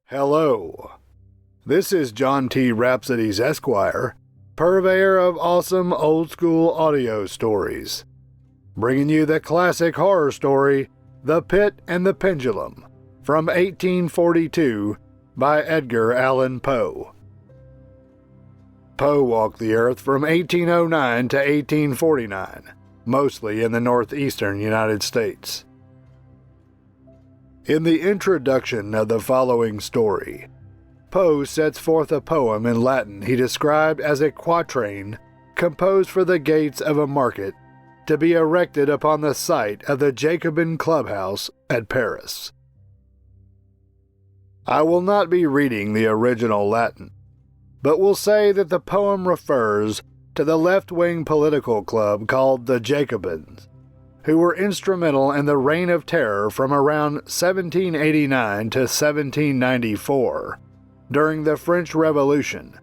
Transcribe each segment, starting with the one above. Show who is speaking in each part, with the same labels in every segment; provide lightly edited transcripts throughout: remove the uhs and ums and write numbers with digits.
Speaker 1: Hello. This is John T. Rhapsodes Esquire, purveyor of awesome old-school audio stories, bringing you the classic horror story, The Pit and the Pendulum, from 1842 by Edgar Allan Poe. Poe walked the earth from 1809 to 1849, mostly in the northeastern United States. In the introduction of the following story, Poe sets forth a poem in Latin he described as a quatrain composed for the gates of a market to be erected upon the site of the Jacobin clubhouse at Paris. I will not be reading the original Latin, but will say that the poem refers to the left-wing political club called the Jacobins, who were instrumental in the Reign of Terror from around 1789 to 1794, during the French Revolution,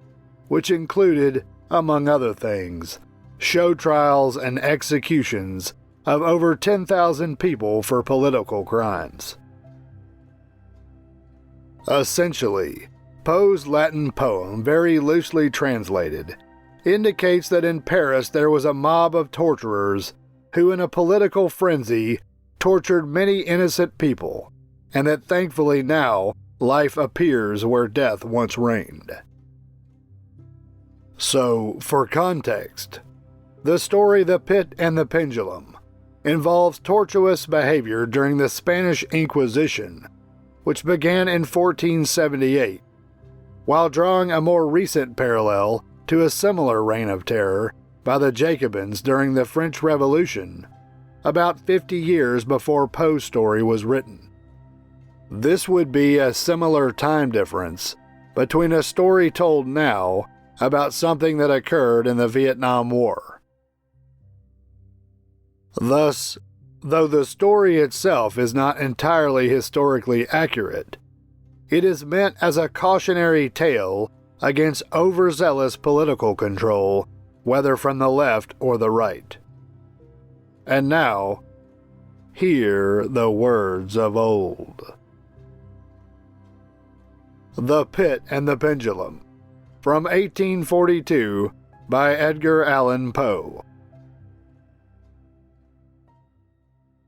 Speaker 1: which included, among other things, show trials and executions of over 10,000 people for political crimes. Essentially, Poe's Latin poem, very loosely translated, indicates that in Paris there was a mob of torturers who in a political frenzy tortured many innocent people, and that thankfully now life appears where death once reigned. So, for context, the story The Pit and the Pendulum involves tortuous behavior during the Spanish Inquisition, which began in 1478, while drawing a more recent parallel to a similar reign of terror by the Jacobins during the French Revolution, about 50 years before Poe's story was written. This would be a similar time difference between a story told now about something that occurred in the Vietnam War. Thus, though the story itself is not entirely historically accurate, it is meant as a cautionary tale against overzealous political control, whether from the left or the right. And now, hear the words of old. The Pit and the Pendulum, from 1842, by Edgar Allan Poe.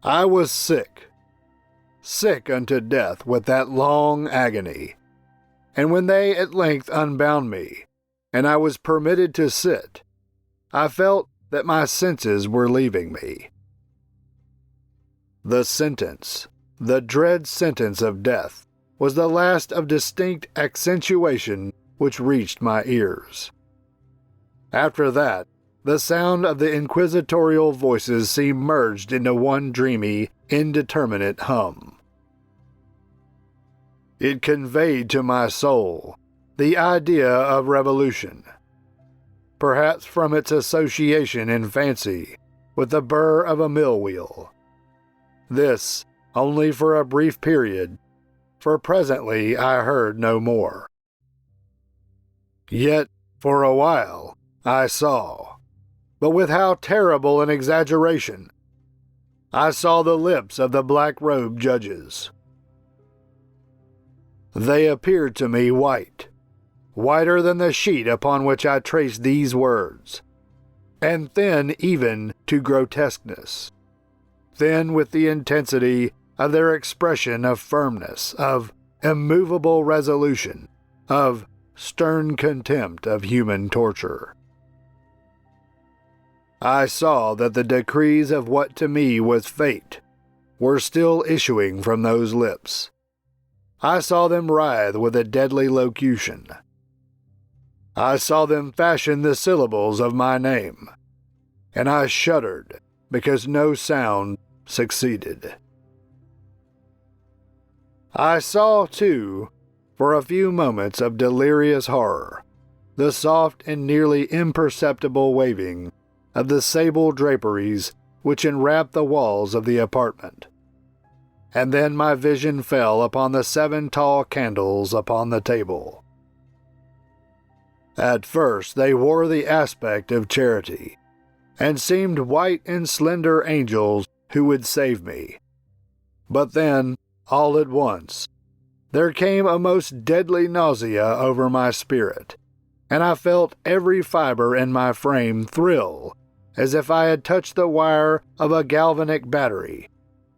Speaker 1: I was sick unto death with that long agony, and when they at length unbound me, and I was permitted to sit, I felt that my senses were leaving me. The sentence, the dread sentence of death, was the last of distinct accentuation which reached my ears. After that, the sound of the inquisitorial voices seemed merged into one dreamy, indeterminate hum. It conveyed to my soul the idea of revolution, perhaps from its association in fancy with the burr of a mill wheel. This only for a brief period, for presently I heard no more. Yet, for a while, I saw, but with how terrible an exaggeration! I saw the lips of the black-robed judges. They appeared to me white, whiter than the sheet upon which I traced these words, and thin even to grotesqueness, thin with the intensity of their expression of firmness, of immovable resolution, of stern contempt of human torture. I saw that the decrees of what to me was fate were still issuing from those lips. I saw them writhe with a deadly locution. I saw them fashion the syllables of my name, and I shuddered because no sound succeeded. I saw, too, for a few moments of delirious horror, the soft and nearly imperceptible waving of the sable draperies which enwrapped the walls of the apartment. And then my vision fell upon the 7 tall candles upon the table. At first they wore the aspect of charity, and seemed white and slender angels who would save me. But then, all at once, there came a most deadly nausea over my spirit, and I felt every fiber in my frame thrill as if I had touched the wire of a galvanic battery,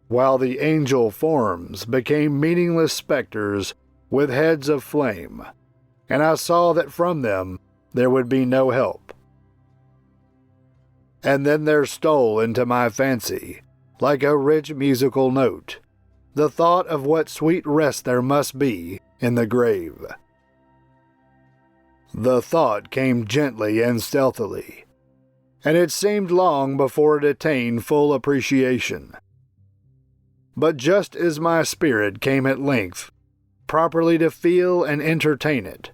Speaker 1: while the angel forms became meaningless specters with heads of flame, and I saw that from them there would be no help. And then there stole into my fancy, like a rich musical note, the thought of what sweet rest there must be in the grave. The thought came gently and stealthily, and it seemed long before it attained full appreciation. But just as my spirit came at length properly to feel and entertain it,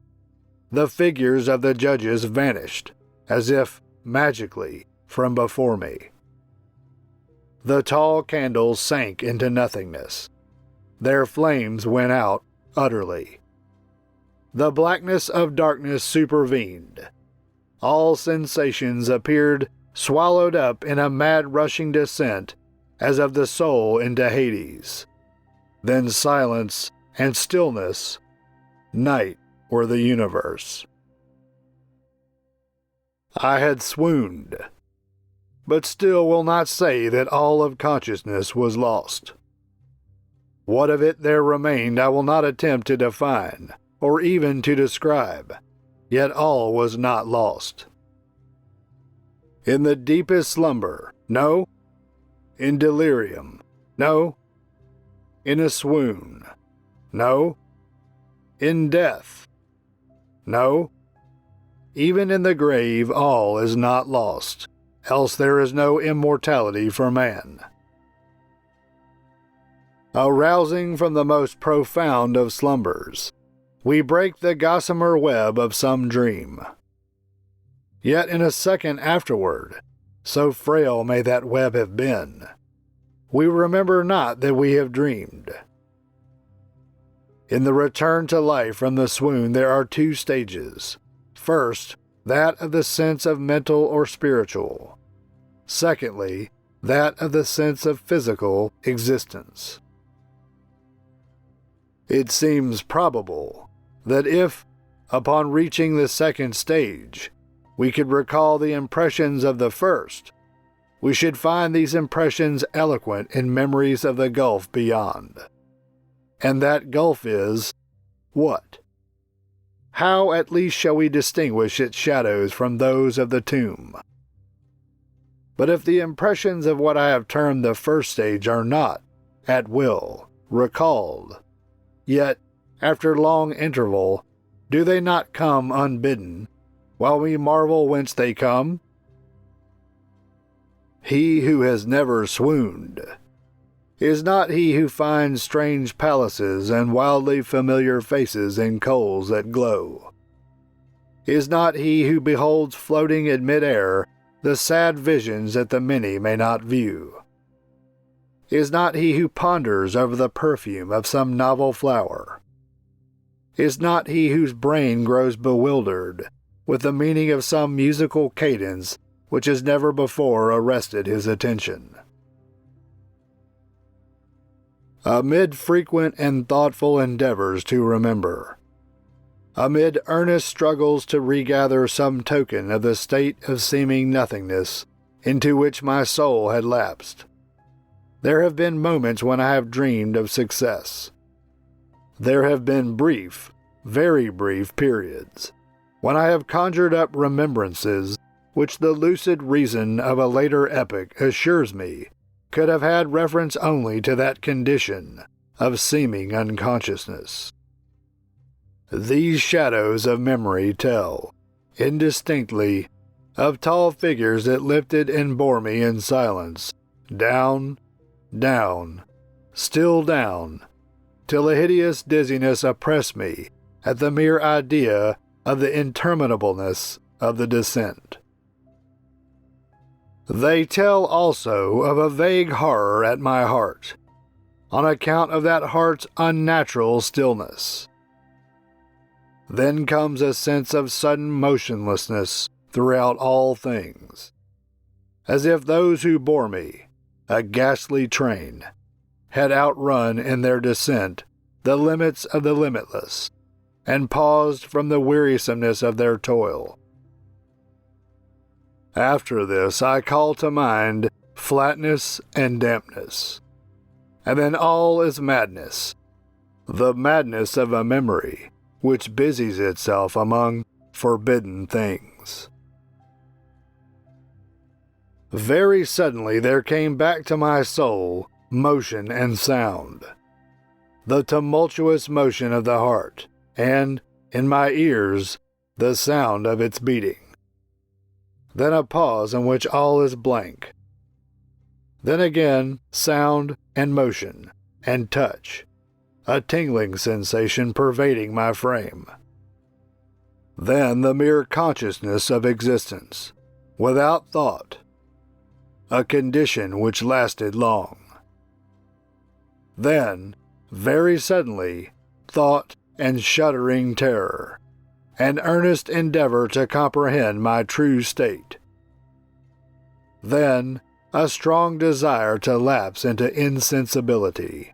Speaker 1: the figures of the judges vanished, as if magically, from before me. The tall candles sank into nothingness. Their flames went out utterly. The blackness of darkness supervened. All sensations appeared swallowed up in a mad rushing descent as of the soul into Hades. Then silence and stillness, night or the universe. I had swooned, but still will not say that all of consciousness was lost. What of it there remained I will not attempt to define, or even to describe, yet all was not lost. In the deepest slumber, no. In delirium, no. In a swoon, no. In death, no. Even in the grave all is not lost, else there is no immortality for man. Arousing from the most profound of slumbers, we break the gossamer web of some dream. Yet in a second afterward, so frail may that web have been, we remember not that we have dreamed. In the return to life from the swoon there are two stages. First, that of the sense of mental or spiritual. Secondly, that of the sense of physical existence. It seems probable that if, upon reaching the second stage, we could recall the impressions of the first, we should find these impressions eloquent in memories of the gulf beyond. And that gulf is what? How at least shall we distinguish its shadows from those of the tomb? But if the impressions of what I have termed the first stage are not, at will, recalled, yet, after long interval, do they not come unbidden, while we marvel whence they come? He who has never swooned is not he who finds strange palaces and wildly familiar faces in coals that glow. Is not he who beholds floating in mid-air the sad visions that the many may not view. Is not he who ponders over the perfume of some novel flower. Is not he whose brain grows bewildered with the meaning of some musical cadence which has never before arrested his attention. Amid frequent and thoughtful endeavors to remember, amid earnest struggles to regather some token of the state of seeming nothingness into which my soul had lapsed, there have been moments when I have dreamed of success. There have been brief, very brief periods when I have conjured up remembrances which the lucid reason of a later epoch assures me could have had reference only to that condition of seeming unconsciousness. These shadows of memory tell, indistinctly, of tall figures that lifted and bore me in silence, down, down, still down, till a hideous dizziness oppressed me at the mere idea of the interminableness of the descent. They tell also of a vague horror at my heart, on account of that heart's unnatural stillness. Then comes a sense of sudden motionlessness throughout all things, as if those who bore me, a ghastly train, had outrun in their descent the limits of the limitless, and paused from the wearisomeness of their toil. After this, I call to mind flatness and dampness, and then all is madness, the madness of a memory which busies itself among forbidden things. Very suddenly there came back to my soul motion and sound, the tumultuous motion of the heart, and, in my ears, the sound of its beating. Then a pause in which all is blank. Then again sound and motion and touch, a tingling sensation pervading my frame. Then the mere consciousness of existence, without thought, a condition which lasted long. Then, very suddenly, thought and shuddering terror, an earnest endeavor to comprehend my true state. Then, a strong desire to lapse into insensibility.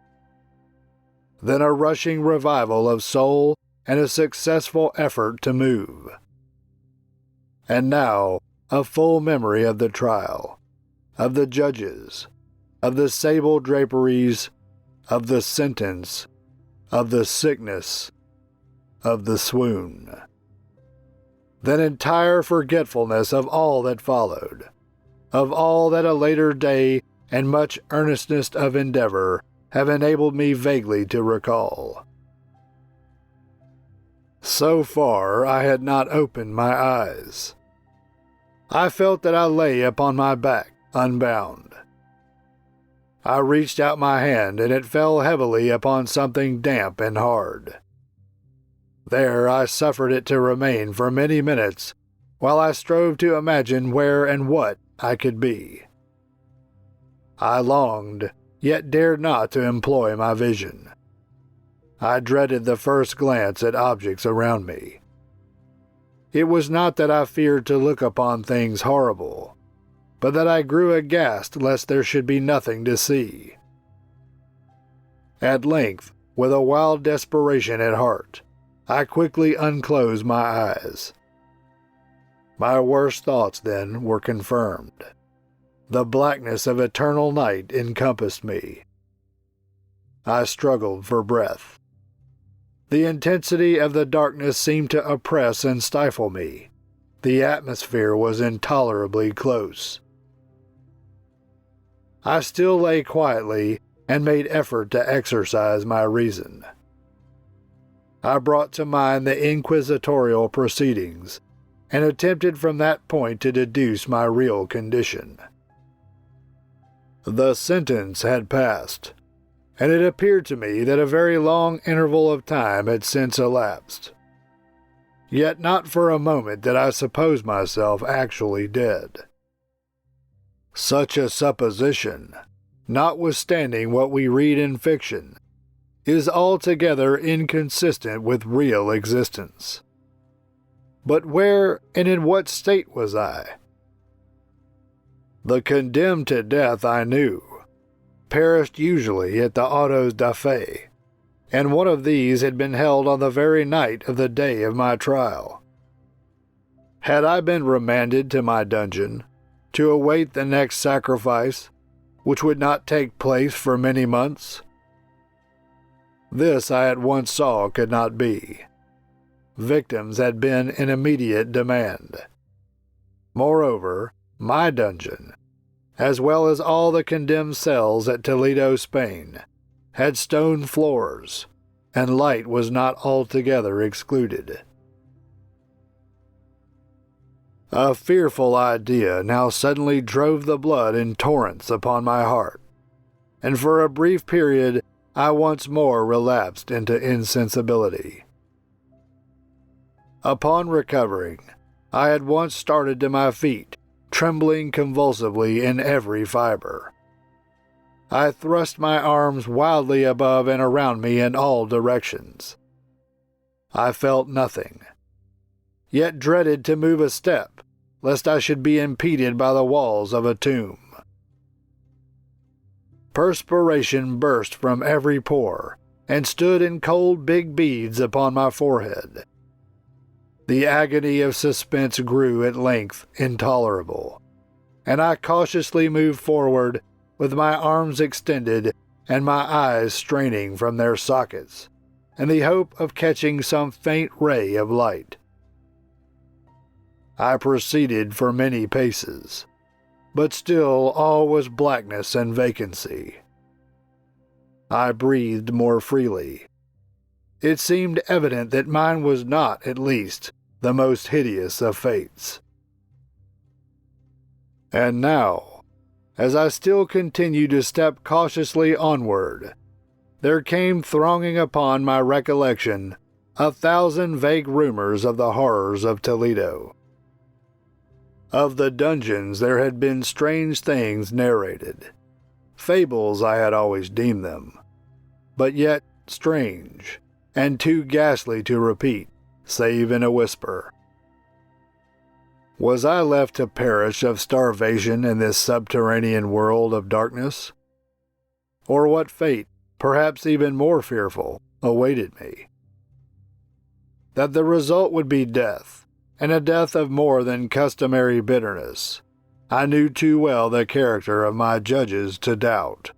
Speaker 1: Then a rushing revival of soul and a successful effort to move. And now, a full memory of the trial, of the judges, of the sable draperies, of the sentence, of the sickness, of the swoon. Then entire forgetfulness of all that followed, of all that a later day and much earnestness of endeavor have enabled me vaguely to recall. So far I had not opened my eyes. I felt that I lay upon my back, unbound. I reached out my hand, and it fell heavily upon something damp and hard. There I suffered it to remain for many minutes, while I strove to imagine where and what I could be. I longed, yet dared not to employ my vision. I dreaded the first glance at objects around me. It was not that I feared to look upon things horrible, but that I grew aghast lest there should be nothing to see. At length, with a wild desperation at heart, I quickly unclosed my eyes. My worst thoughts, then, were confirmed. The blackness of eternal night encompassed me. I struggled for breath. The intensity of the darkness seemed to oppress and stifle me. The atmosphere was intolerably close. I still lay quietly and made effort to exercise my reason. I brought to mind the inquisitorial proceedings and attempted from that point to deduce my real condition. The sentence had passed, and it appeared to me that a very long interval of time had since elapsed. Yet not for a moment did I suppose myself actually dead. Such a supposition, notwithstanding what we read in fiction, is altogether inconsistent with real existence. But where and in what state was I? The condemned to death I knew perished usually at the autos da fe, and one of these had been held on the very night of the day of my trial. Had I been remanded to my dungeon to await the next sacrifice, which would not take place for many months? This I at once saw could not be. Victims had been in immediate demand. Moreover, my dungeon, as well as all the condemned cells at Toledo, Spain, had stone floors, and light was not altogether excluded. A fearful idea now suddenly drove the blood in torrents upon my heart, and for a brief period I once more relapsed into insensibility. Upon recovering, I at once started to my feet, trembling convulsively in every fiber. I thrust my arms wildly above and around me in all directions. I felt nothing, yet dreaded to move a step, lest I should be impeded by the walls of a tomb. Perspiration burst from every pore, and stood in cold big beads upon my forehead. The agony of suspense grew at length intolerable, and I cautiously moved forward with my arms extended and my eyes straining from their sockets, in the hope of catching some faint ray of light. I proceeded for many paces, but still all was blackness and vacancy. I breathed more freely. It seemed evident that mine was not, at least, the most hideous of fates. And now, as I still continued to step cautiously onward, there came thronging upon my recollection 1,000 vague rumors of the horrors of Toledo. Of the dungeons there had been strange things narrated. Fables I had always deemed them, but yet strange, and too ghastly to repeat, save in a whisper. Was I left to perish of starvation in this subterranean world of darkness? Or what fate, perhaps even more fearful, awaited me? That the result would be death, and a death of more than customary bitterness, I knew too well the character of my judges to doubt.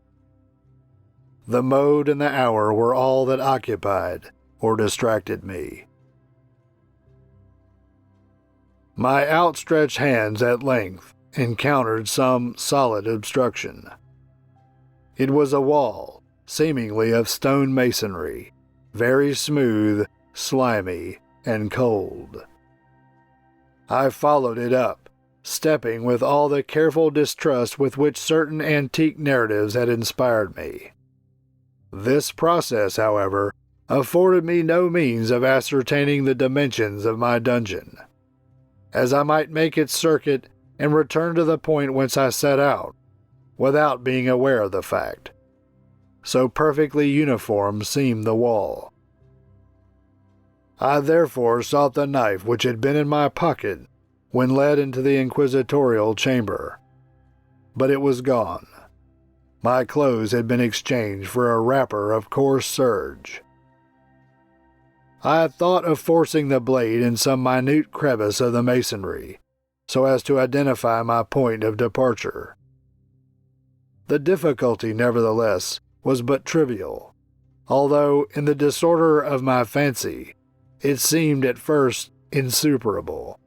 Speaker 1: The mode and the hour were all that occupied or distracted me. My outstretched hands at length encountered some solid obstruction. It was a wall, seemingly of stone masonry, very smooth, slimy, and cold. I followed it up, stepping with all the careful distrust with which certain antique narratives had inspired me. This process, however, afforded me no means of ascertaining the dimensions of my dungeon, as I might make its circuit and return to the point whence I set out, without being aware of the fact. So perfectly uniform seemed the wall. I therefore sought the knife which had been in my pocket when led into the inquisitorial chamber, but it was gone. My clothes had been exchanged for a wrapper of coarse serge. I had thought of forcing the blade in some minute crevice of the masonry, so as to identify my point of departure. The difficulty, nevertheless, was but trivial, although, in the disorder of my fancy, it seemed at first insuperable.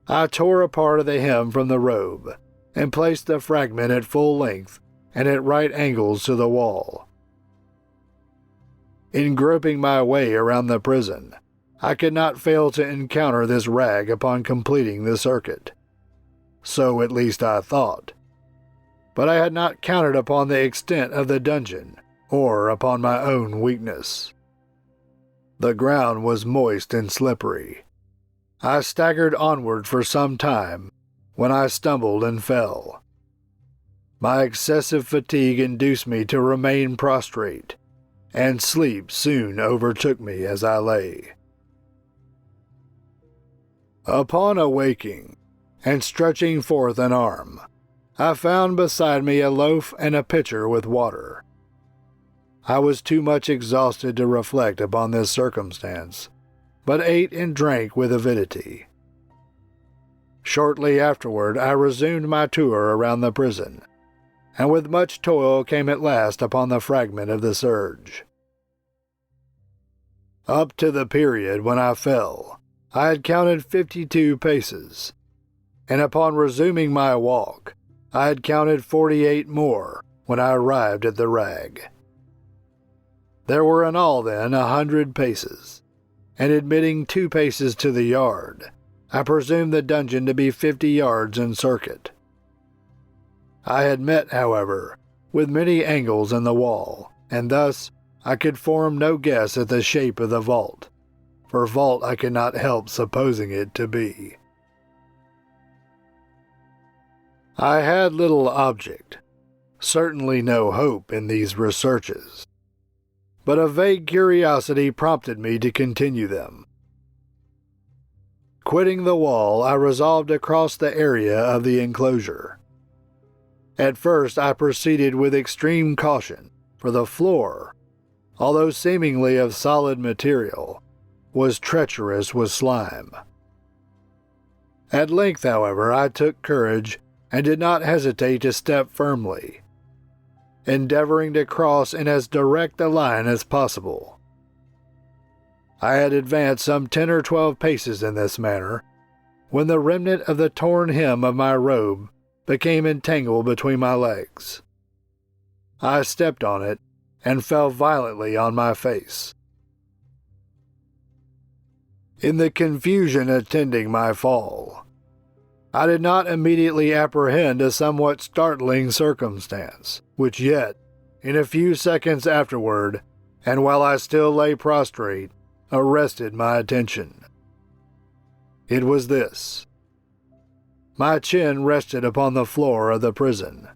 Speaker 1: I tore a part of the hem from the robe, and placed the fragment at full length and at right angles to the wall. In groping my way around the prison, I could not fail to encounter this rag upon completing the circuit. So at least I thought. But I had not counted upon the extent of the dungeon, or upon my own weakness. The ground was moist and slippery. I staggered onward for some time, when I stumbled and fell. My excessive fatigue induced me to remain prostrate, and sleep soon overtook me as I lay. Upon awaking, and stretching forth an arm, I found beside me a loaf and a pitcher with water. I was too much exhausted to reflect upon this circumstance, but ate and drank with avidity. Shortly afterward I resumed my tour around the prison, and with much toil came at last upon the fragment of the serge. Up to the period when I fell, I had counted 52 paces, and upon resuming my walk, I had counted 48 more when I arrived at the rag. There were in all, then, 100 paces, and admitting 2 paces to the yard, I presumed the dungeon to be 50 yards in circuit. I had met, however, with many angles in the wall, and thus I could form no guess at the shape of the vault, for vault I could not help supposing it to be. I had little object, certainly no hope in these researches, but a vague curiosity prompted me to continue them. Quitting the wall, I resolved to cross the area of the enclosure. At first I proceeded with extreme caution, for the floor, although seemingly of solid material, was treacherous with slime. At length, however, I took courage and did not hesitate to step firmly, endeavoring to cross in as direct a line as possible. I had advanced some 10 or 12 paces in this manner, when the remnant of the torn hem of my robe became entangled between my legs. I stepped on it and fell violently on my face. In the confusion attending my fall, I did not immediately apprehend a somewhat startling circumstance, which yet, in a few seconds afterward, and while I still lay prostrate, arrested my attention. It was this. My chin rested upon the floor of the prison,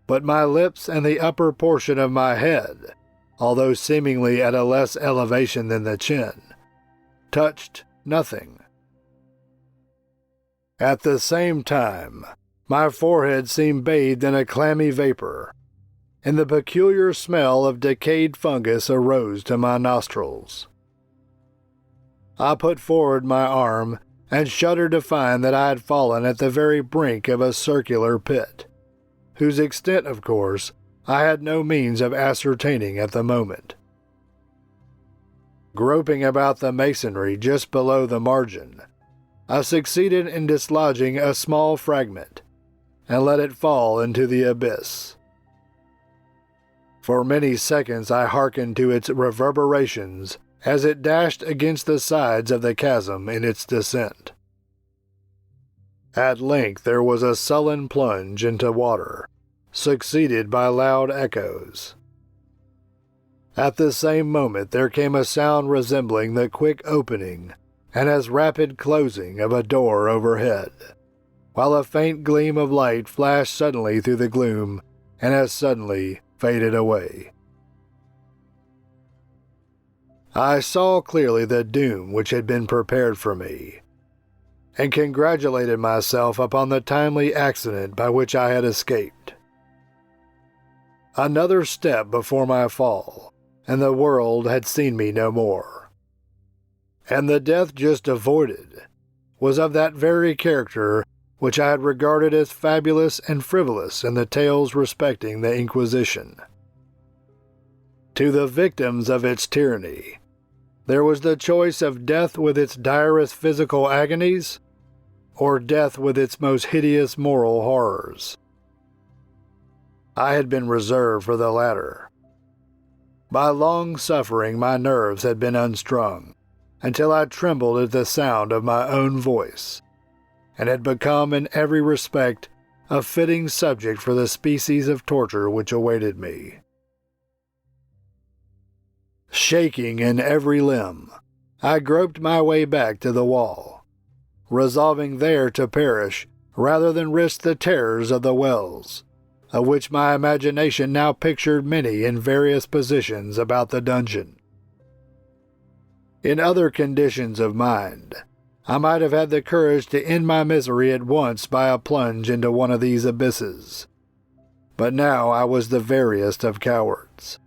Speaker 1: but my lips and the upper portion of my head, although seemingly at a less elevation than the chin, touched nothing. At the same time, my forehead seemed bathed in a clammy vapor, and the peculiar smell of decayed fungus arose to my nostrils. I put forward my arm and shuddered to find that I had fallen at the very brink of a circular pit, whose extent, of course, I had no means of ascertaining at the moment. Groping about the masonry just below the margin, I succeeded in dislodging a small fragment and let it fall into the abyss. For many seconds I hearkened to its reverberations as it dashed against the sides of the chasm in its descent. At length there was a sullen plunge into water, succeeded by loud echoes. At the same moment there came a sound resembling the quick opening and as rapid closing of a door overhead, while a faint gleam of light flashed suddenly through the gloom and as suddenly faded away. I saw clearly the doom which had been prepared for me, and congratulated myself upon the timely accident by which I had escaped. Another step before my fall, and the world had seen me no more. And the death just avoided was of that very character which I had regarded as fabulous and frivolous in the tales respecting the Inquisition. To the victims of its tyranny, there was the choice of death with its direst physical agonies, or death with its most hideous moral horrors. I had been reserved for the latter. By long suffering, my nerves had been unstrung, until I trembled at the sound of my own voice, and had become in every respect a fitting subject for the species of torture which awaited me. Shaking in every limb, I groped my way back to the wall, resolving there to perish rather than risk the terrors of the wells, of which my imagination now pictured many in various positions about the dungeon. In other conditions of mind, I might have had the courage to end my misery at once by a plunge into one of these abysses, but now I was the veriest of cowards.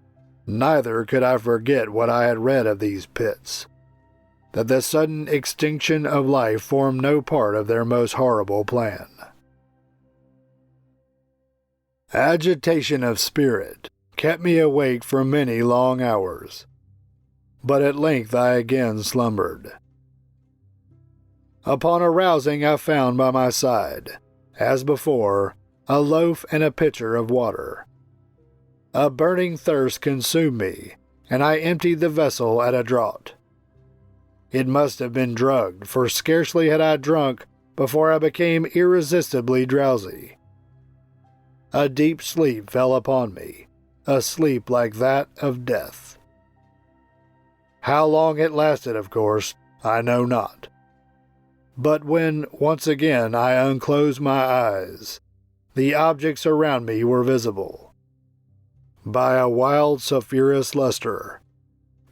Speaker 1: Neither could I forget what I had read of these pits, that the sudden extinction of life formed no part of their most horrible plan. Agitation of spirit kept me awake for many long hours, but at length I again slumbered. Upon arousing, I found by my side, as before, a loaf and a pitcher of water. A burning thirst consumed me, and I emptied the vessel at a draught. It must have been drugged, for scarcely had I drunk before I became irresistibly drowsy. A deep sleep fell upon me, a sleep like that of death. How long it lasted, of course, I know not. But when, once again, I unclosed my eyes, the objects around me were visible. By a wild sulphurous luster,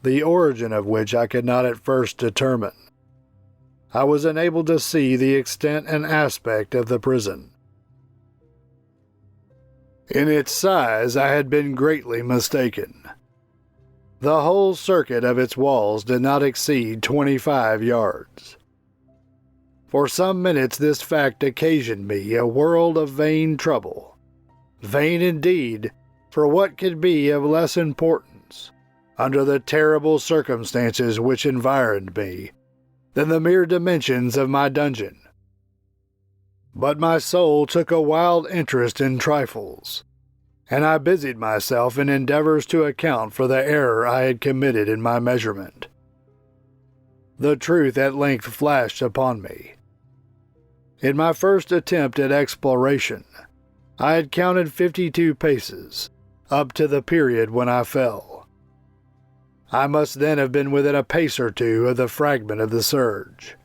Speaker 1: the origin of which I could not at first determine, I was enabled to see the extent and aspect of the prison. In its size I had been greatly mistaken. The whole circuit of its walls did not exceed 25 yards. For some minutes this fact occasioned me a world of vain trouble. Vain indeed, for what could be of less importance, under the terrible circumstances which environed me, than the mere dimensions of my dungeon? But my soul took a wild interest in trifles, and I busied myself in endeavors to account for the error I had committed in my measurement. The truth at length flashed upon me. In my first attempt at exploration, I had counted 52 paces, up to the period when I fell. I must then have been within a pace or two of the fragment of the surge.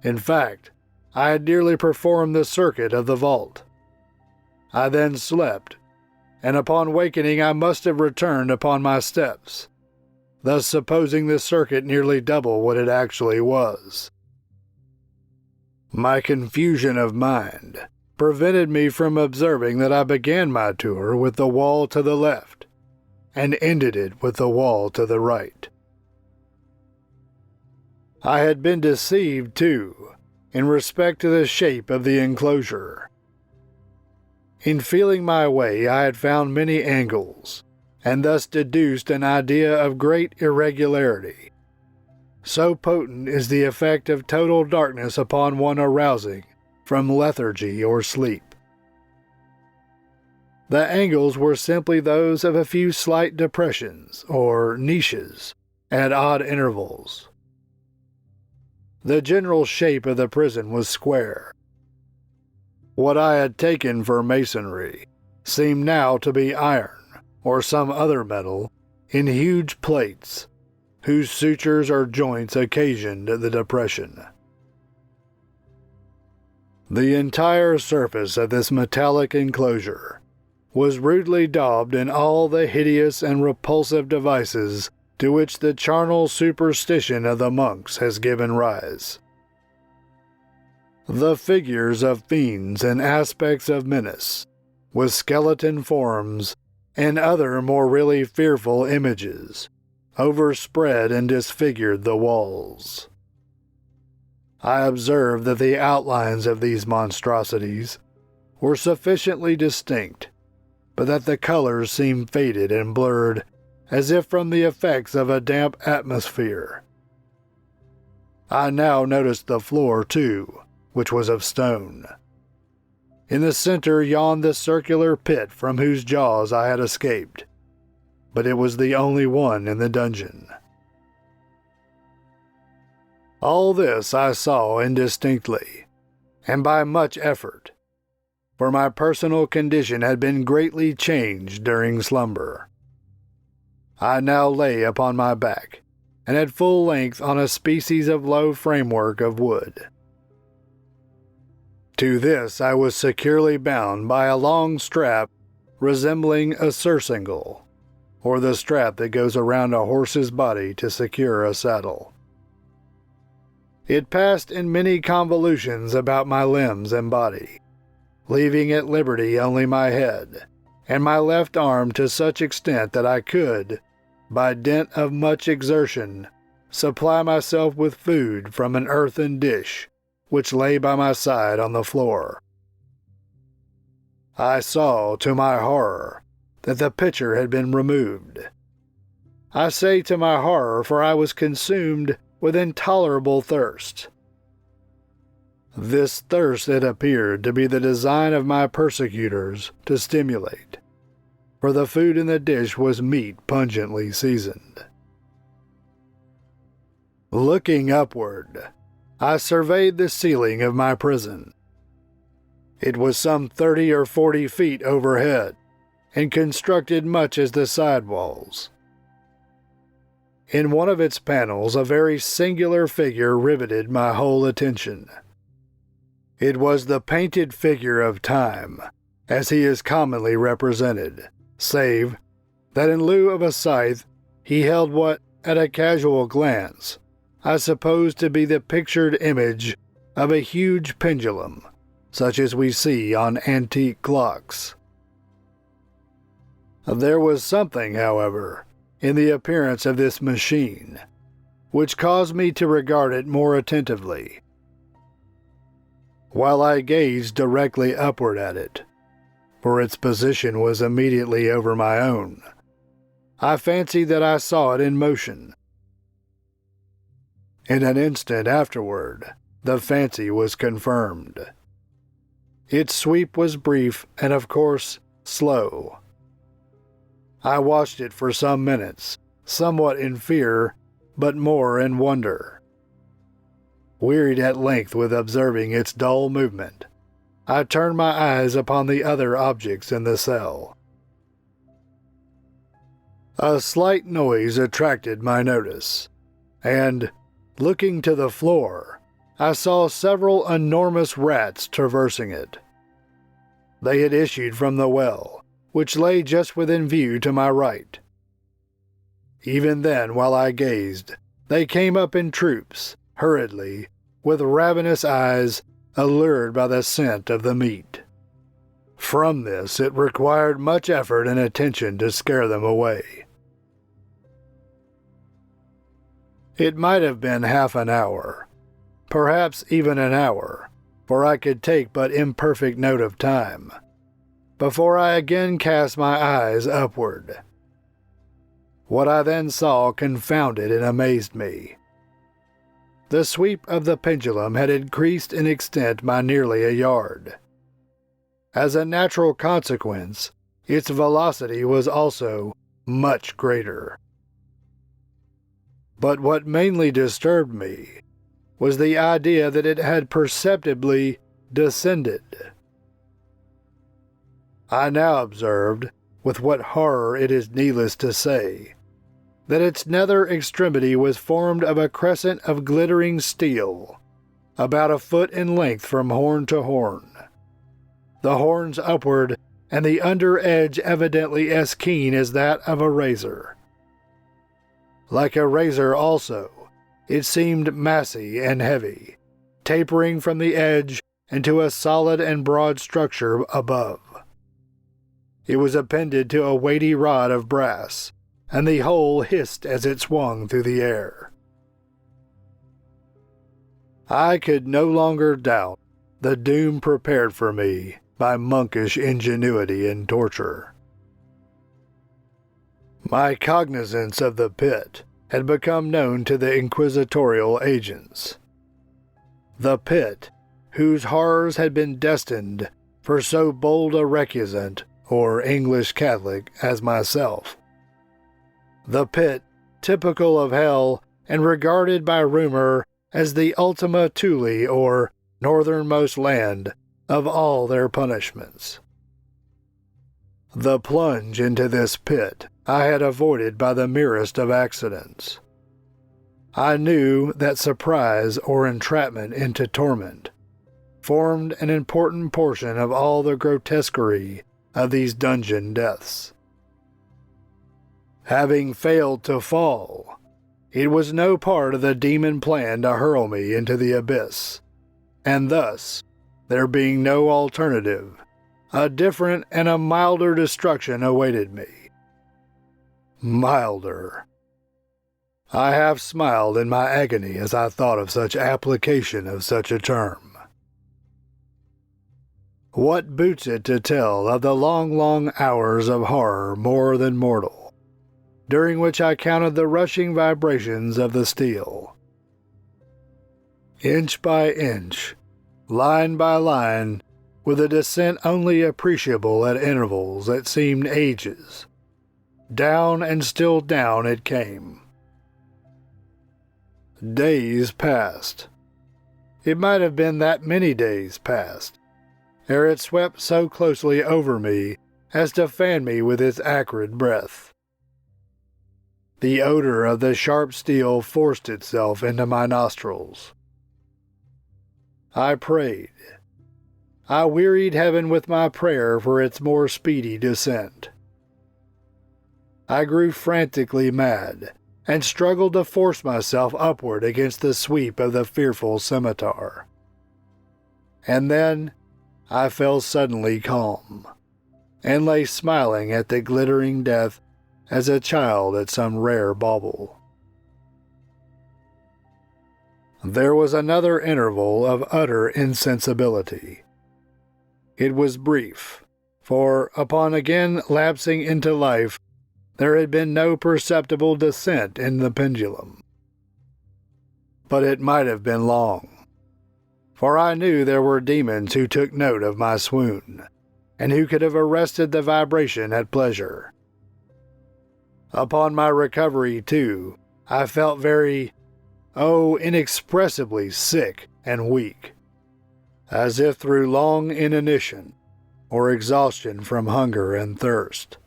Speaker 1: In fact, I had nearly performed the circuit of the vault. I then slept, and upon wakening I must have returned upon my steps, thus supposing the circuit nearly double what it actually was. My confusion of mind prevented me from observing that I began my tour with the wall to the left, and ended it with the wall to the right. I had been deceived, too, in respect to the shape of the enclosure. In feeling my way, I had found many angles, and thus deduced an idea of great irregularity. So potent is the effect of total darkness upon one arousing from lethargy or sleep. The angles were simply those of a few slight depressions, or niches, at odd intervals. The general shape of the prison was square. What I had taken for masonry seemed now to be iron, or some other metal, in huge plates, whose sutures or joints occasioned the depression. The entire surface of this metallic enclosure was rudely daubed in all the hideous and repulsive devices to which the charnel superstition of the monks has given rise. The figures of fiends and aspects of menace, with skeleton forms and other more really fearful images, overspread and disfigured the walls. I observed that the outlines of these monstrosities were sufficiently distinct, but that the colors seemed faded and blurred as if from the effects of a damp atmosphere. I now noticed the floor, too, which was of stone. In the center yawned the circular pit from whose jaws I had escaped, but it was the only one in the dungeon. All this I saw indistinctly, and by much effort, for my personal condition had been greatly changed during slumber. I now lay upon my back, and at full length on a species of low framework of wood. To this I was securely bound by a long strap resembling a surcingle, or the strap that goes around a horse's body to secure a saddle. It passed in many convolutions about my limbs and body, leaving at liberty only my head, and my left arm to such extent that I could, by dint of much exertion, supply myself with food from an earthen dish which lay by my side on the floor. I saw, to my horror, that the pitcher had been removed. I say to my horror, for I was consumed with intolerable thirst. This thirst it appeared to be the design of my persecutors to stimulate, for the food in the dish was meat pungently seasoned. Looking upward, I surveyed the ceiling of my prison. It was some 30 or 40 feet overhead, and constructed much as the side walls. In one of its panels, a very singular figure riveted my whole attention. It was the painted figure of Time, as he is commonly represented, save that in lieu of a scythe, he held what, at a casual glance, I supposed to be the pictured image of a huge pendulum, such as we see on antique clocks. There was something, however, in the appearance of this machine, which caused me to regard it more attentively. While I gazed directly upward at it, for its position was immediately over my own, I fancied that I saw it in motion. In an instant afterward, the fancy was confirmed. Its sweep was brief and, of course, slow. I watched it for some minutes, somewhat in fear, but more in wonder. Wearied at length with observing its dull movement, I turned my eyes upon the other objects in the cell. A slight noise attracted my notice, and, looking to the floor, I saw several enormous rats traversing it. They had issued from the well, which lay just within view to my right. Even then, while I gazed, they came up in troops, hurriedly, with ravenous eyes, allured by the scent of the meat. From this it required much effort and attention to scare them away. It might have been half an hour, perhaps even an hour, for I could take but imperfect note of time, before I again cast my eyes upward. What I then saw confounded and amazed me. The sweep of the pendulum had increased in extent by nearly a yard. As a natural consequence, its velocity was also much greater. But what mainly disturbed me was the idea that it had perceptibly descended. I now observed, with what horror it is needless to say, that its nether extremity was formed of a crescent of glittering steel, about a foot in length from horn to horn, the horns upward and the under edge evidently as keen as that of a razor. Like a razor also, it seemed massy and heavy, tapering from the edge into a solid and broad structure above. It was appended to a weighty rod of brass, and the whole hissed as it swung through the air. I could no longer doubt the doom prepared for me by monkish ingenuity in torture. My cognizance of the pit had become known to the inquisitorial agents. The pit, whose horrors had been destined for so bold a recusant or English Catholic as myself. The pit, typical of hell and regarded by rumor as the Ultima Thule or northernmost land of all their punishments. The plunge into this pit I had avoided by the merest of accidents. I knew that surprise or entrapment into torment formed an important portion of all the grotesquerie of these dungeon deaths. Having failed to fall, it was no part of the demon plan to hurl me into the abyss, and thus, there being no alternative, a different and a milder destruction awaited me. Milder. I half smiled in my agony as I thought of such application of such a term. What boots it to tell of the long, long hours of horror more than mortal, during which I counted the rushing vibrations of the steel. Inch by inch, line by line, with a descent only appreciable at intervals that seemed ages, down and still down it came. Days passed. It might have been that many days passed, ere it swept so closely over me as to fan me with its acrid breath. The odor of the sharp steel forced itself into my nostrils. I prayed. I wearied heaven with my prayer for its more speedy descent. I grew frantically mad, and struggled to force myself upward against the sweep of the fearful scimitar. And then I fell suddenly calm, and lay smiling at the glittering death as a child at some rare bauble. There was another interval of utter insensibility. It was brief, for upon again lapsing into life, there had been no perceptible descent in the pendulum. But it might have been long, for I knew there were demons who took note of my swoon, and who could have arrested the vibration at pleasure. Upon my recovery, too, I felt very, inexpressibly sick and weak, as if through long inanition or exhaustion from hunger and thirst.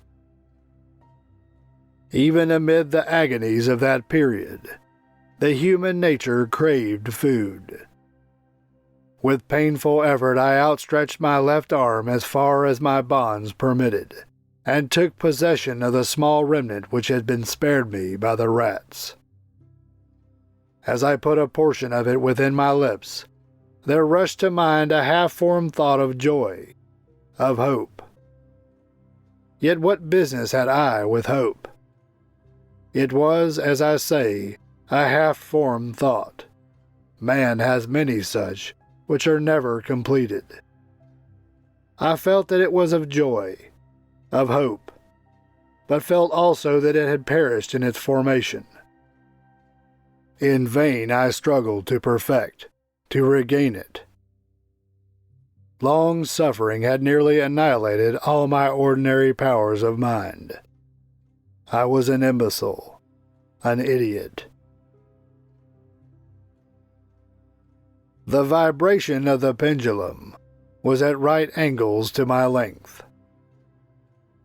Speaker 1: Even amid the agonies of that period, the human nature craved food. With painful effort I outstretched my left arm as far as my bonds permitted, and took possession of the small remnant which had been spared me by the rats. As I put a portion of it within my lips, there rushed to mind a half-formed thought of joy, of hope. Yet what business had I with hope? It was, as I say, a half-formed thought. Man has many such, which are never completed. I felt that it was of joy, of hope, but felt also that it had perished in its formation. In vain I struggled to perfect, to regain it. Long suffering had nearly annihilated all my ordinary powers of mind. I was an imbecile, an idiot. The vibration of the pendulum was at right angles to my length.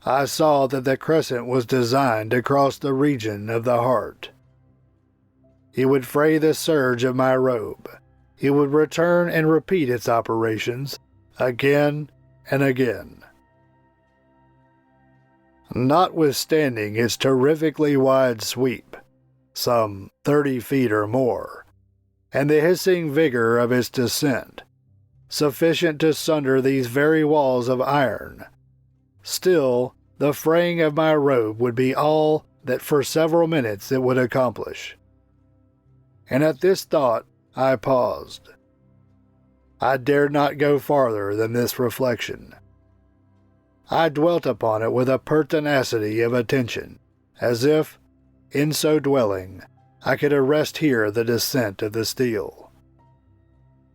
Speaker 1: I saw that the crescent was designed to cross the region of the heart. It would fray the serge of my robe. It would return and repeat its operations again and again. Notwithstanding its terrifically wide sweep, some 30 feet or more, and the hissing vigor of its descent, sufficient to sunder these very walls of iron, still the fraying of my robe would be all that for several minutes it would accomplish. And at this thought I paused. I dared not go farther than this reflection. I dwelt upon it with a pertinacity of attention, as if, in so dwelling, I could arrest here the descent of the steel.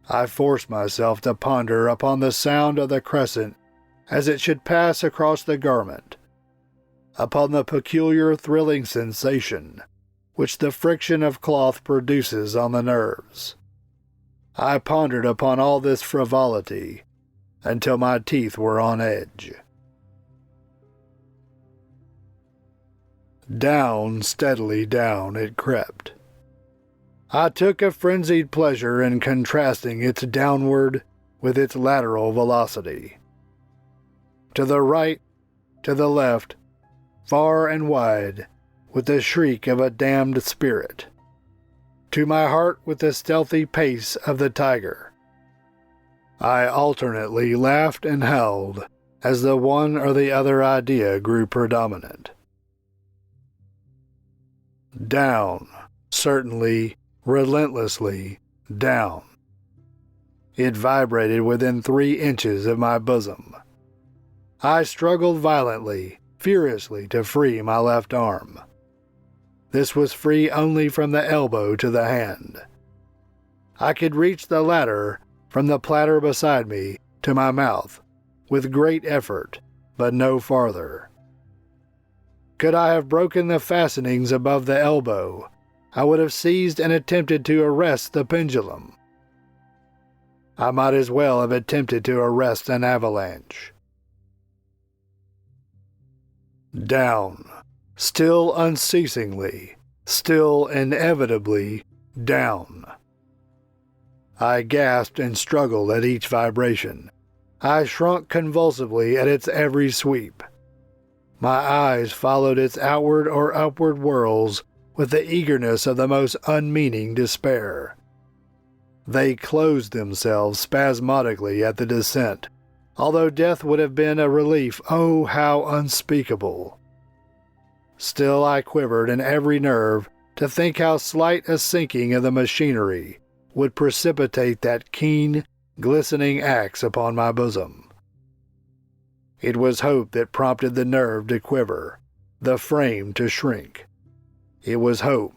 Speaker 1: I forced myself to ponder upon the sound of the crescent as it should pass across the garment, upon the peculiar thrilling sensation which the friction of cloth produces on the nerves. I pondered upon all this frivolity until my teeth were on edge. Down, steadily down, it crept. I took a frenzied pleasure in contrasting its downward with its lateral velocity. To the right, to the left, far and wide, with the shriek of a damned spirit. To my heart with the stealthy pace of the tiger. I alternately laughed and howled as the one or the other idea grew predominant. Down, certainly, relentlessly, down. It vibrated within 3 inches of my bosom. I struggled violently, furiously to free my left arm. This was free only from the elbow to the hand. I could reach the latter from the platter beside me to my mouth with great effort, but no farther. Could I have broken the fastenings above the elbow, I would have seized and attempted to arrest the pendulum. I might as well have attempted to arrest an avalanche. Down, still unceasingly, still inevitably down. I gasped and struggled at each vibration. I shrunk convulsively at its every sweep. My eyes followed its outward or upward whirls with the eagerness of the most unmeaning despair. They closed themselves spasmodically at the descent, although death would have been a relief, oh, how unspeakable. Still I quivered in every nerve to think how slight a sinking of the machinery would precipitate that keen, glistening axe upon my bosom. It was hope that prompted the nerve to quiver, the frame to shrink. It was hope.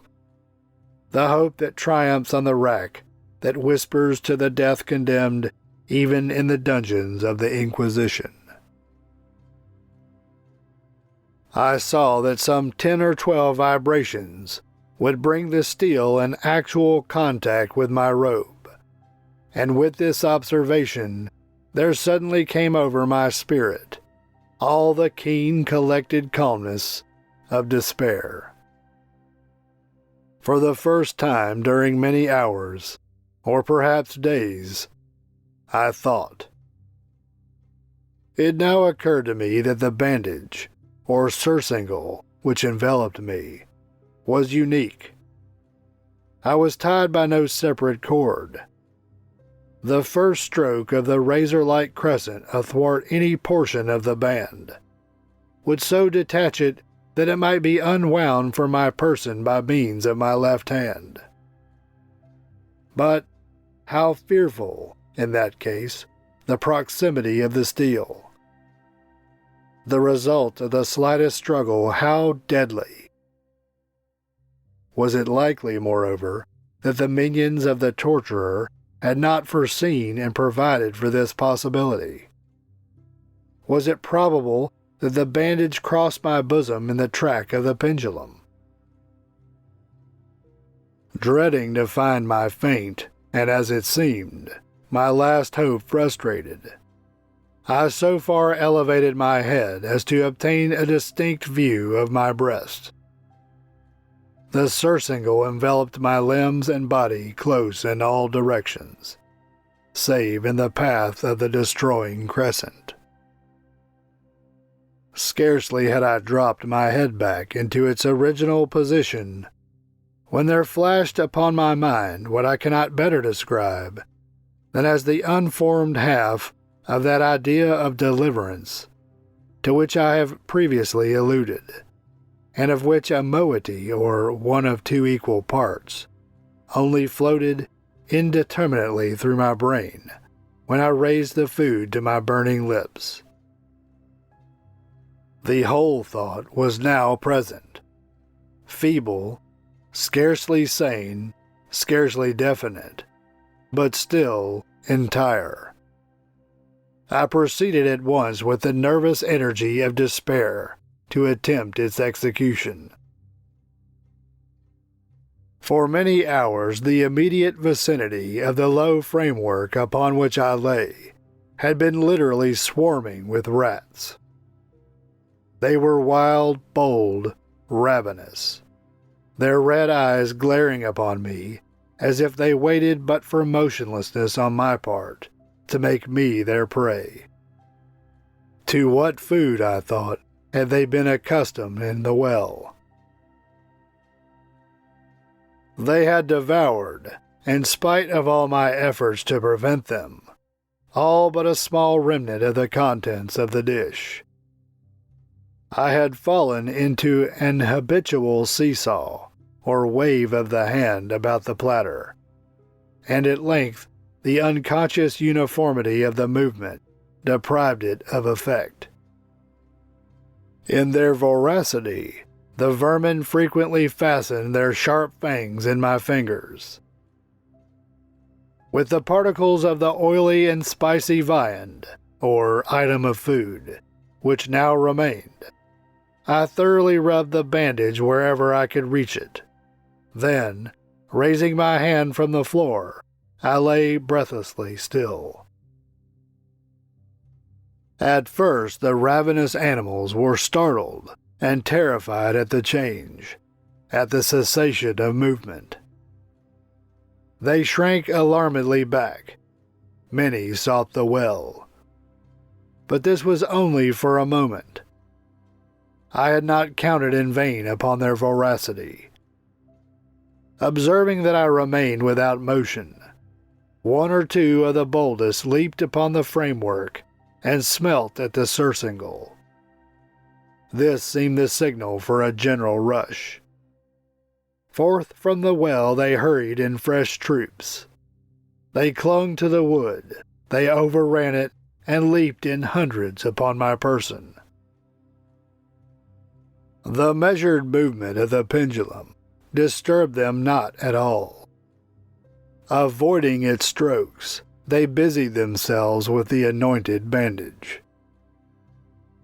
Speaker 1: The hope that triumphs on the rack, that whispers to the death-condemned even in the dungeons of the Inquisition. I saw that some 10 or 12 vibrations would bring the steel in actual contact with my robe, and with this observation there suddenly came over my spirit all the keen collected calmness of despair. For the first time during many hours, or perhaps days, I thought. It now occurred to me that the bandage, or surcingle, which enveloped me, was unique. I was tied by no separate cord. The first stroke of the razor-like crescent athwart any portion of the band would so detach it that it might be unwound from my person by means of my left hand. But how fearful, in that case, the proximity of the steel. The result of the slightest struggle, how deadly. Was it likely, moreover, that the minions of the torturer had not foreseen and provided for this possibility? Was it probable that the bandage crossed my bosom in the track of the pendulum? Dreading to find my faint, and as it seemed, my last hope frustrated, I so far elevated my head as to obtain a distinct view of my breast. The surcingle enveloped my limbs and body close in all directions, save in the path of the destroying crescent. Scarcely had I dropped my head back into its original position when there flashed upon my mind what I cannot better describe than as the unformed half of that idea of deliverance to which I have previously alluded, and of which a moiety, or one of two equal parts, only floated indeterminately through my brain when I raised the food to my burning lips. The whole thought was now present, feeble, scarcely sane, scarcely definite, but still entire. I proceeded at once with the nervous energy of despair to attempt its execution. For many hours the immediate vicinity of the low framework upon which I lay had been literally swarming with rats. They were wild, bold, ravenous, their red eyes glaring upon me as if they waited but for motionlessness on my part to make me their prey. To what food, I thought, had they been accustomed in the well? They had devoured, in spite of all my efforts to prevent them, all but a small remnant of the contents of the dish. I had fallen into an habitual seesaw, or wave of the hand about the platter, and at length the unconscious uniformity of the movement deprived it of effect. In their voracity, the vermin frequently fastened their sharp fangs in my fingers. With the particles of the oily and spicy viand, or item of food, which now remained, I thoroughly rubbed the bandage wherever I could reach it. Then, raising my hand from the floor, I lay breathlessly still. At first the ravenous animals were startled and terrified at the change, at the cessation of movement. They shrank alarmedly back. Many sought the well. But this was only for a moment. I had not counted in vain upon their voracity. Observing that I remained without motion, one or two of the boldest leaped upon the framework and smelt at the surcingle. This seemed the signal for a general rush. Forth from the well they hurried in fresh troops. They clung to the wood, they overran it, and leaped in hundreds upon my person. The measured movement of the pendulum disturbed them not at all. Avoiding its strokes, they busied themselves with the anointed bandage.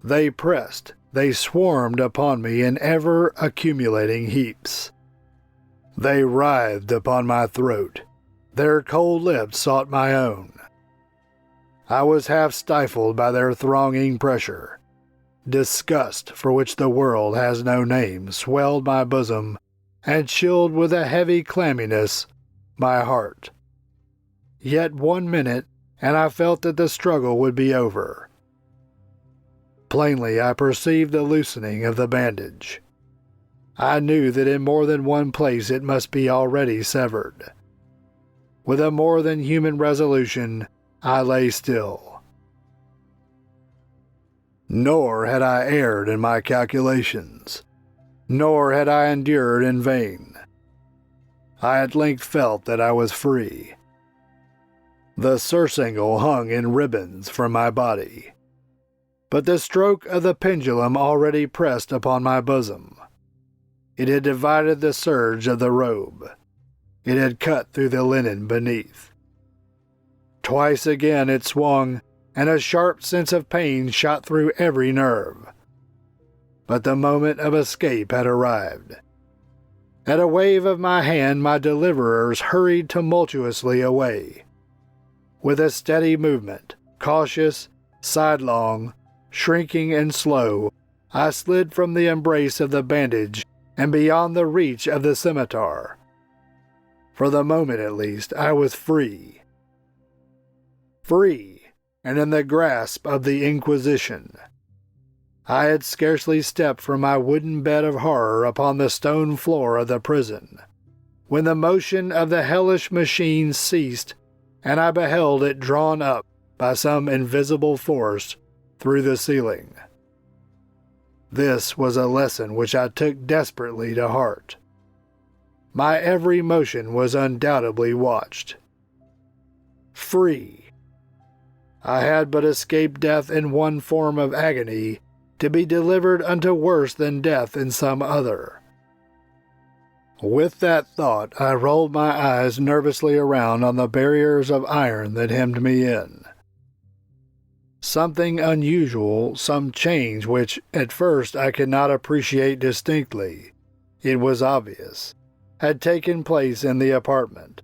Speaker 1: They pressed, they swarmed upon me in ever-accumulating heaps. They writhed upon my throat. Their cold lips sought my own. I was half stifled by their thronging pressure. Disgust, for which the world has no name, swelled my bosom, and chilled with a heavy clamminess my heart. Yet 1 minute, and I felt that the struggle would be over. Plainly I perceived the loosening of the bandage. I knew that in more than one place it must be already severed. With a more than human resolution, I lay still. Nor had I erred in my calculations, nor had I endured in vain. I at length felt that I was free. The surcingle hung in ribbons from my body, but the stroke of the pendulum already pressed upon my bosom. It had divided the serge of the robe. It had cut through the linen beneath. Twice again it swung, and a sharp sense of pain shot through every nerve. But the moment of escape had arrived. At a wave of my hand, my deliverers hurried tumultuously away. With a steady movement, cautious, sidelong, shrinking and slow, I slid from the embrace of the bandage and beyond the reach of the scimitar. For the moment at least, I was free. Free, and in the grasp of the Inquisition. I had scarcely stepped from my wooden bed of horror upon the stone floor of the prison, when the motion of the hellish machine ceased, and I beheld it drawn up by some invisible force through the ceiling. This was a lesson which I took desperately to heart. My every motion was undoubtedly watched. Free. I had but escaped death in one form of agony, to be delivered unto worse than death in some other. With that thought, I rolled my eyes nervously around on the barriers of iron that hemmed me in. Something unusual, some change which at first I could not appreciate distinctly, it was obvious, had taken place in the apartment.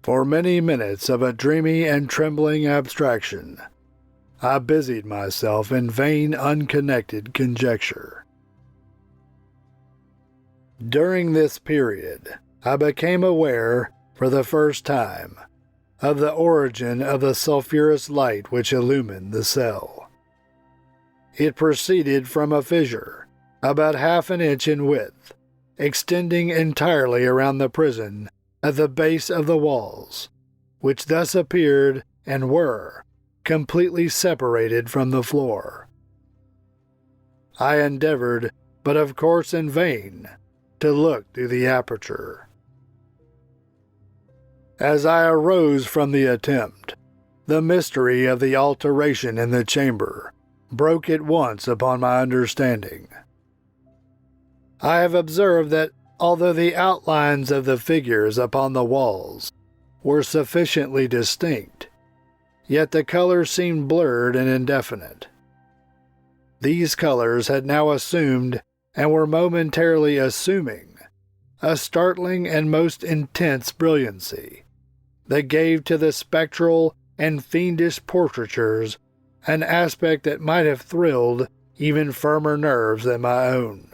Speaker 1: For many minutes of a dreamy and trembling abstraction, I busied myself in vain unconnected conjecture. During this period, I became aware, for the first time, of the origin of the sulphurous light which illumined the cell. It proceeded from a fissure, about half an inch in width, extending entirely around the prison at the base of the walls, which thus appeared and were completely separated from the floor. I endeavored, but of course in vain, to look through the aperture. As I arose from the attempt, the mystery of the alteration in the chamber broke at once upon my understanding. I have observed that although the outlines of the figures upon the walls were sufficiently distinct, yet the colors seemed blurred and indefinite. These colors had now assumed, and were momentarily assuming, a startling and most intense brilliancy that gave to the spectral and fiendish portraitures an aspect that might have thrilled even firmer nerves than my own.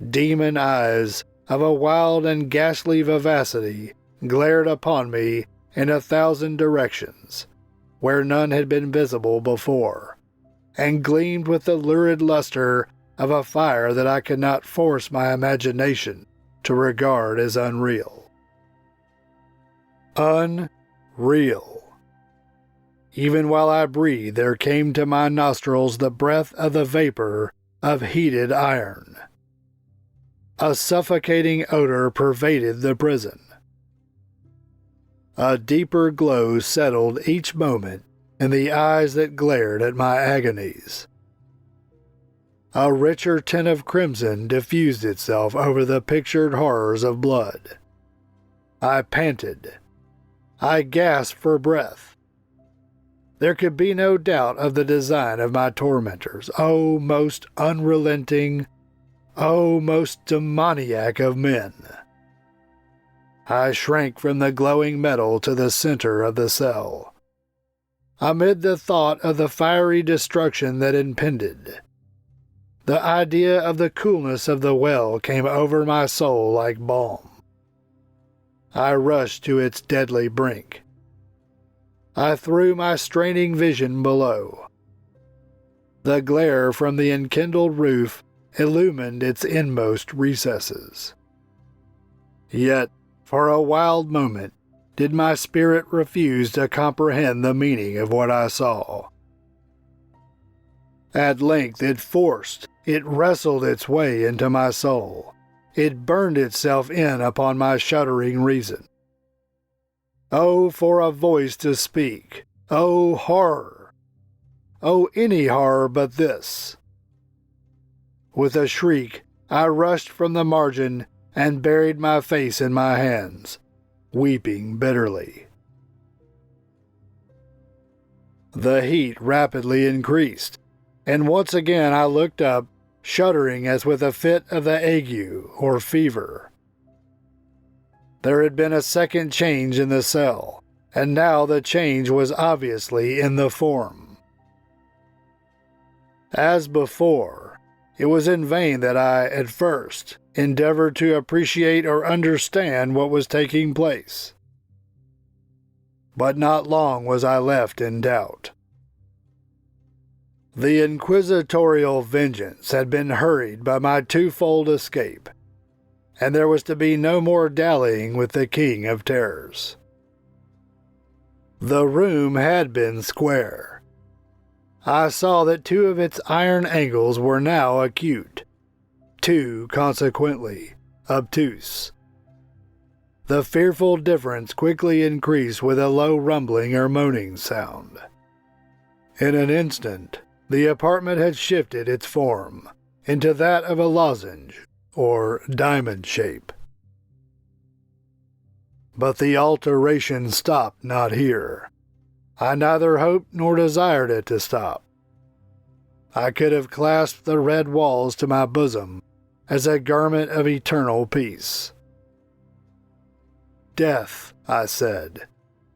Speaker 1: Demon eyes of a wild and ghastly vivacity glared upon me in 1,000 directions, where none had been visible before, and gleamed with the lurid luster of a fire that I could not force my imagination to regard as unreal. Unreal. Even while I breathed, there came to my nostrils the breath of the vapor of heated iron. A suffocating odor pervaded the prison. A deeper glow settled each moment in the eyes that glared at my agonies. A richer tint of crimson diffused itself over the pictured horrors of blood. I panted. I gasped for breath. There could be no doubt of the design of my tormentors. Oh, most unrelenting, oh, most demoniac of men! I shrank from the glowing metal to the center of the cell. Amid the thought of the fiery destruction that impended, the idea of the coolness of the well came over my soul like balm. I rushed to its deadly brink. I threw my straining vision below. The glare from the enkindled roof illumined its inmost recesses. Yet, for a wild moment, did my spirit refuse to comprehend the meaning of what I saw. At length it wrestled its way into my soul. It burned itself in upon my shuddering reason. Oh, for a voice to speak! Oh, horror! Oh, any horror but this! With a shriek, I rushed from the margin and buried my face in my hands, weeping bitterly. The heat rapidly increased, and once again I looked up, shuddering as with a fit of the ague or fever. There had been a second change in the cell, and now the change was obviously in the form. As before, it was in vain that I, at first, endeavored to appreciate or understand what was taking place. But not long was I left in doubt. The inquisitorial vengeance had been hurried by my twofold escape, and there was to be no more dallying with the King of Terrors. The room had been square. I saw that two of its iron angles were now acute, two, consequently, obtuse. The fearful difference quickly increased with a low rumbling or moaning sound. In an instant, the apartment had shifted its form into that of a lozenge, or diamond shape. But the alteration stopped not here. I neither hoped nor desired it to stop. I could have clasped the red walls to my bosom as a garment of eternal peace. Death, I said,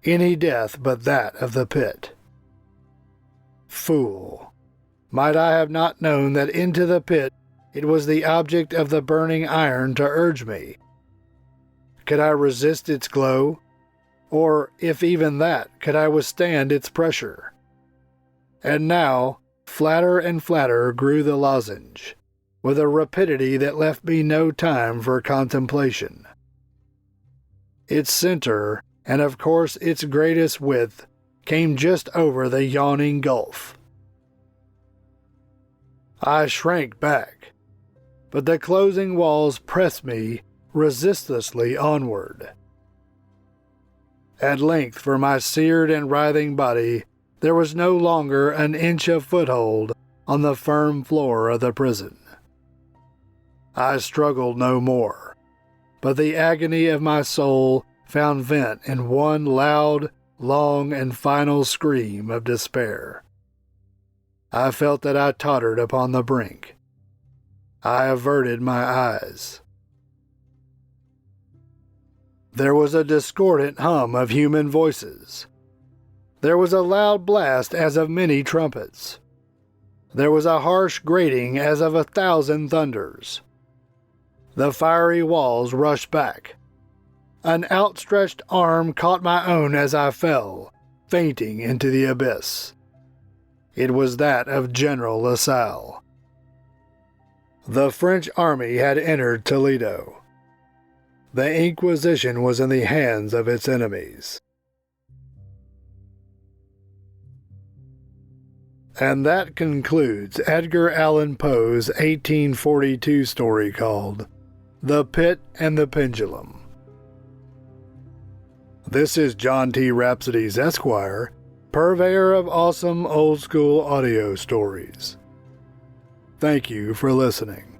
Speaker 1: any death but that of the pit. Fool! Might I have not known that into the pit it was the object of the burning iron to urge me? Could I resist its glow? Or, if even that, could I withstand its pressure? And now, flatter and flatter grew the lozenge, with a rapidity that left me no time for contemplation. Its center, and of course its greatest width, came just over the yawning gulf. I shrank back, but the closing walls pressed me resistlessly onward. At length, for my seared and writhing body, there was no longer an inch of foothold on the firm floor of the prison. I struggled no more, but the agony of my soul found vent in one loud, long, and final scream of despair. I felt that I tottered upon the brink. I averted my eyes. There was a discordant hum of human voices. There was a loud blast as of many trumpets. There was a harsh grating as of 1,000 thunders. The fiery walls rushed back. An outstretched arm caught my own as I fell, fainting into the abyss. It was that of General LaSalle. The French army had entered Toledo. The Inquisition was in the hands of its enemies. And that concludes Edgar Allan Poe's 1842 story called The Pit and the Pendulum. This is John T. Rhapsodies, Esquire, purveyor of awesome old-school audio stories. Thank you for listening.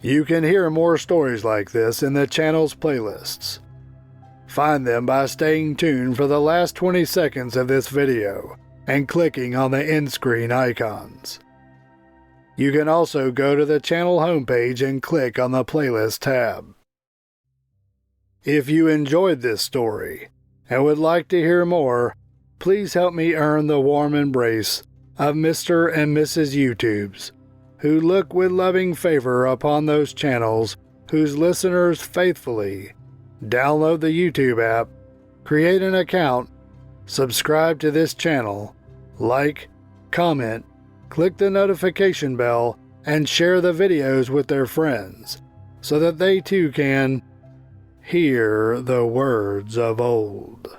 Speaker 1: You can hear more stories like this in the channel's playlists. Find them by staying tuned for the last 20 seconds of this video and clicking on the end screen icons. You can also go to the channel homepage and click on the playlist tab. If you enjoyed this story and would like to hear more, please help me earn the warm embrace of Mr. and Mrs. YouTubes, who look with loving favor upon those channels whose listeners faithfully download the YouTube app, create an account, subscribe to this channel, like, comment, click the notification bell, and share the videos with their friends so that they too can hear the words of old.